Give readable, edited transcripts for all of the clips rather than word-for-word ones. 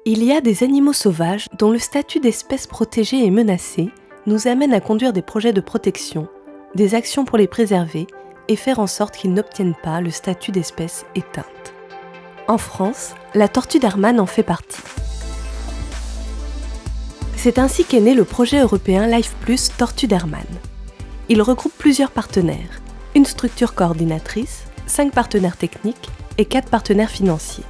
Il y a des animaux sauvages dont le statut d'espèce protégée est menacé nous amène à conduire des projets de protection, des actions pour les préserver et faire en sorte qu'ils n'obtiennent pas le statut d'espèce éteinte. En France, la tortue d'Hermann en fait partie. C'est ainsi qu'est né le projet européen Life+ Tortue d'Hermann. Il regroupe plusieurs partenaires, une structure coordinatrice, 5 partenaires techniques et 4 partenaires financiers.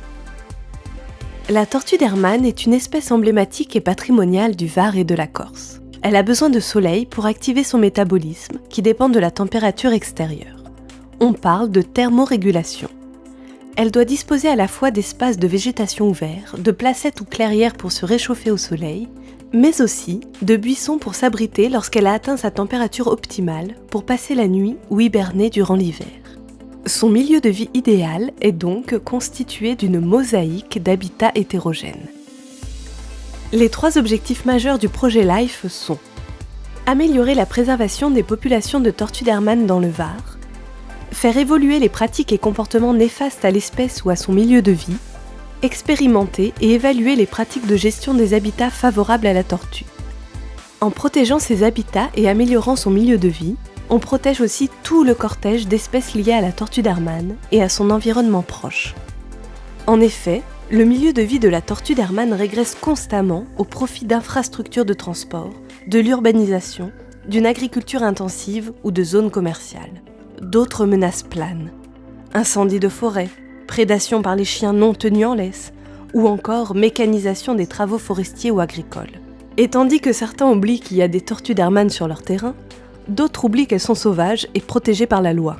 La tortue d'Hermann est une espèce emblématique et patrimoniale du Var et de la Corse. Elle a besoin de soleil pour activer son métabolisme qui dépend de la température extérieure. On parle de thermorégulation. Elle doit disposer à la fois d'espaces de végétation ouverts, de placettes ou clairières pour se réchauffer au soleil, mais aussi de buissons pour s'abriter lorsqu'elle a atteint sa température optimale pour passer la nuit ou hiberner durant l'hiver. Son milieu de vie idéal est donc constitué d'une mosaïque d'habitats hétérogènes. Les 3 objectifs majeurs du projet LIFE sont améliorer la préservation des populations de tortues d'Hermann dans le Var, faire évoluer les pratiques et comportements néfastes à l'espèce ou à son milieu de vie, expérimenter et évaluer les pratiques de gestion des habitats favorables à la tortue. En protégeant ces habitats et améliorant son milieu de vie, on protège aussi tout le cortège d'espèces liées à la tortue d'Hermann et à son environnement proche. En effet, le milieu de vie de la tortue d'Hermann régresse constamment au profit d'infrastructures de transport, de l'urbanisation, d'une agriculture intensive ou de zones commerciales. D'autres menaces planent. Incendies de forêt, prédation par les chiens non tenus en laisse, ou encore mécanisation des travaux forestiers ou agricoles. Et tandis que certains oublient qu'il y a des tortues d'Hermann sur leur terrain, d'autres oublient qu'elles sont sauvages et protégées par la loi.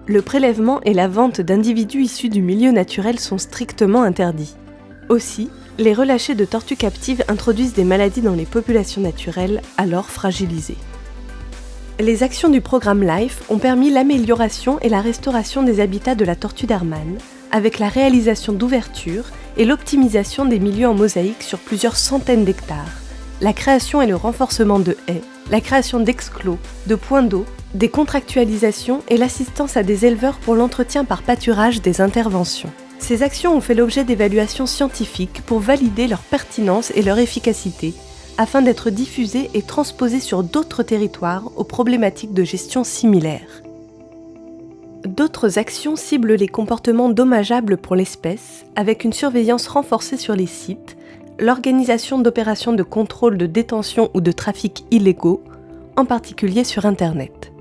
Le prélèvement et la vente d'individus issus du milieu naturel sont strictement interdits. Aussi, les relâchés de tortues captives introduisent des maladies dans les populations naturelles, alors fragilisées. Les actions du programme LIFE ont permis l'amélioration et la restauration des habitats de la tortue d'Hermann, avec la réalisation d'ouvertures et l'optimisation des milieux en mosaïque sur plusieurs centaines d'hectares, la création et le renforcement de haies, la création d'exclos, de points d'eau, des contractualisations et l'assistance à des éleveurs pour l'entretien par pâturage des interventions. Ces actions ont fait l'objet d'évaluations scientifiques pour valider leur pertinence et leur efficacité, afin d'être diffusées et transposées sur d'autres territoires aux problématiques de gestion similaires. D'autres actions ciblent les comportements dommageables pour l'espèce, avec une surveillance renforcée sur les sites, l'organisation d'opérations de contrôle de détention ou de trafic illégaux, en particulier sur Internet.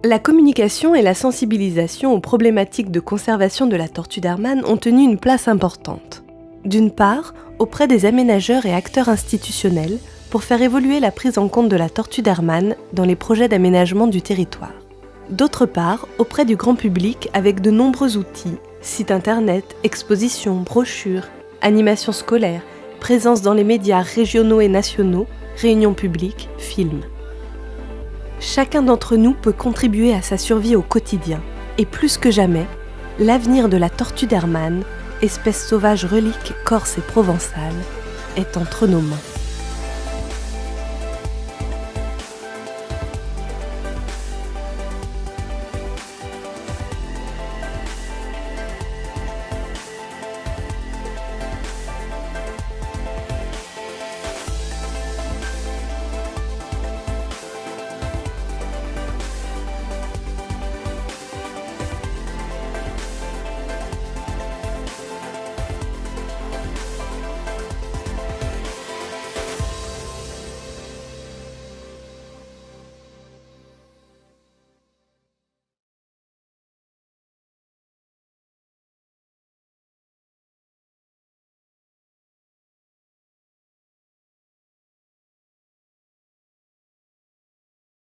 La communication et la sensibilisation aux problématiques de conservation de la tortue d'Hermann ont tenu une place importante. D'une part, auprès des aménageurs et acteurs institutionnels, pour faire évoluer la prise en compte de la tortue d'Hermann dans les projets d'aménagement du territoire. D'autre part, auprès du grand public avec de nombreux outils, sites internet, expositions, brochures, animations scolaires, présence dans les médias régionaux et nationaux, réunions publiques, films. Chacun d'entre nous peut contribuer à sa survie au quotidien. Et plus que jamais, l'avenir de la tortue d'Hermann, espèce sauvage relique corse et provençale, est entre nos mains.